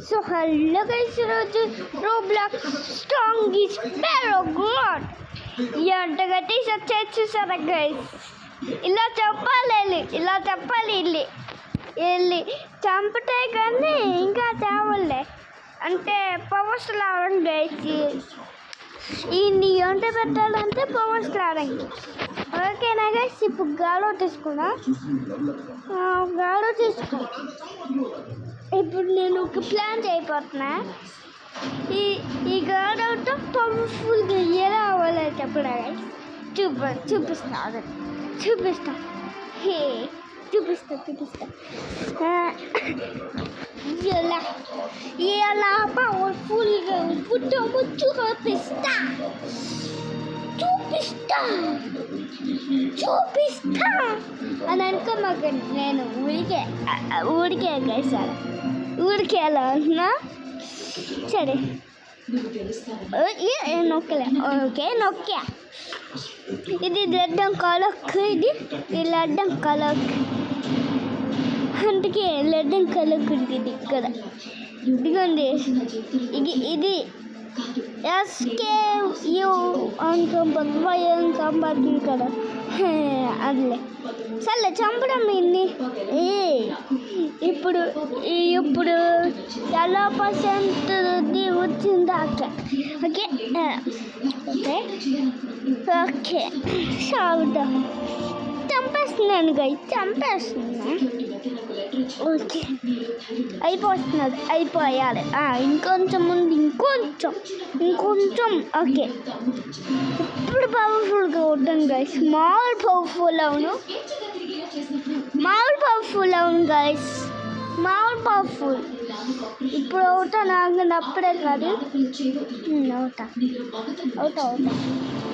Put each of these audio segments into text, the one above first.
So hello guys, ఈరోజు Roblox strong is పారాగ్లాడ్ ఈ అంటగట్టి subject చూసారా గైస్. ఇలా చెప్పాలి వెళ్ళి చంపితే కానీ ఇంకా తేవలే అంటే పవర్స్ రావడం గైస్. ఈ వంట పెట్టాలంటే పవర్స్ రావడం. ఓకేనా గైస్, ఇప్పుడు గాలో తీసుకో. ఇప్పుడు నేను ఒక ప్లాన్ చేయబోతున్నా. ఈ గాడవుతో పవర్ఫుల్గా ఎలా అవ్వాలి చెప్పడా గైస్. చూపిస్తా ఎలా పవర్ఫుల్గా పుట్టము చూపిస్తా అని అనుకో. మాకు నేను ఊరికే గైసాను. ఊరికే ఎలా అంటున్నా. సరే నొక్కా. ఇది రెడ్డం కలక్, ఇది లడ్డం కలక్. అందుకే లడ్డం కలక్ ఉంటుంది ఇక్కడ. ఇదిగోండి, ఇది SKU కంపడుతుంది కదా. అదిలే సర్లే చంపడం ఇన్ని. ఇప్పుడు ఎలా % వచ్చింది అక్కడ. ఓకే సాగుతాం. చంపేస్తున్నాను ఓకే అయిపోయాలి. ఇంకొంచెం ముందు ఇంకొంచెం. ఓకే ఇప్పుడు పవర్ఫుల్గా ఉంటాను గైస్. మామూలు పవర్ఫుల్ అవును గైస్. మామూలు పవర్ఫుల్. ఇప్పుడు అవుతాను, అప్పుడే కాదు. అవుతా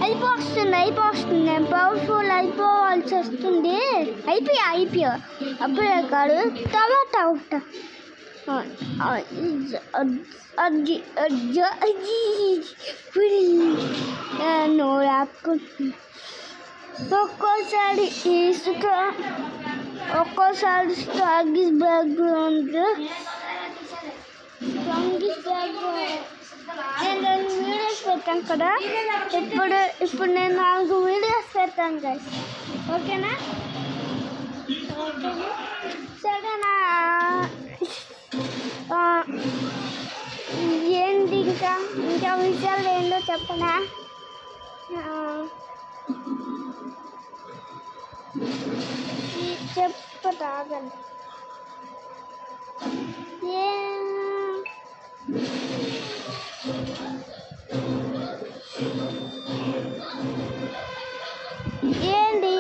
అయిపోతుంది. పవర్ఫుల్ అయిపోవాల్సి వస్తుంది. అయిపోయా అప్పుడే కాదు. తర్వాత అవుతా. నోరు ఆపుకుంటున్నా. ఒక్కోసారి ఇసుక, ఒక్కోసారి స్ట్రాంగిస్ బ్యాక్గ్రౌండ్. నేను 2 వీడియోస్ పెట్టాను కదా. ఇప్పుడు నేను 4 వీడియోస్ పెట్టాను గైస్. ఓకేనా. సరేనా. ఏంటి ఇంకా విషయాలు ఏంటో చెప్పనా. చెప్పతాగండి. ఏంటి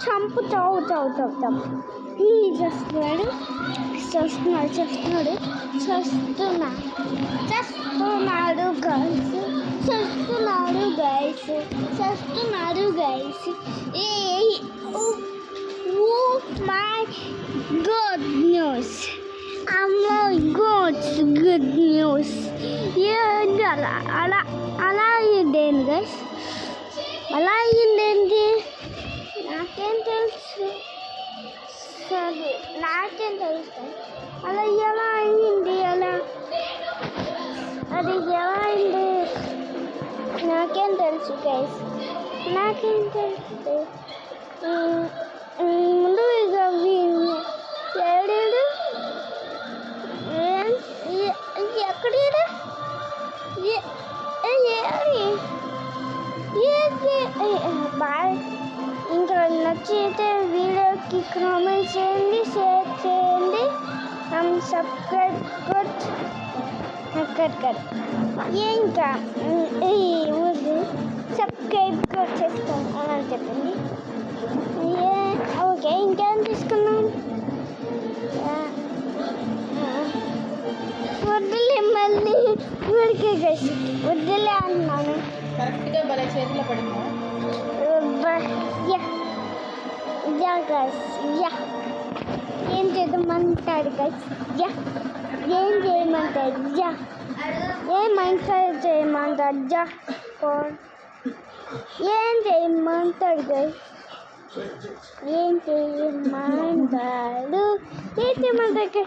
చంపుతావు చేస్తున్నాడు guys. My good news. Good news. ఏంటి అలా అయ్యిందేంటి గైస్. అలా అయ్యిందేంటి నాకేం తెలుసు. అలా ఎలా అయ్యింది. అది ఎలా అయింది నాకేం తెలుసు గైస్. ముందు ఇక ఏడు ఎక్కడేడు బాయ్. ఇంకా నచ్చితే వీడియోకి కామెంట్ చేయండి, షేర్ చేయండి, సబ్స్క్రైబ్ ఇంకా సబ్స్క్రైబ్ చేసుకోండి అని చెప్పండి. ఓకే ఇంకేం తీసుకున్నాం. వద్దులే మళ్ళీ ఊరికే గైస్. వద్దులే అన్నాను. కరెక్ట్గా భలే చేతిలో పడిందా. ఏం చేయమంటాడు గైస్. ఏం చేయమంటాడు ఏం చేయమంటాడు గైస్. ఏంటి ఏమంటాడు ఏంటి మన దగ్గర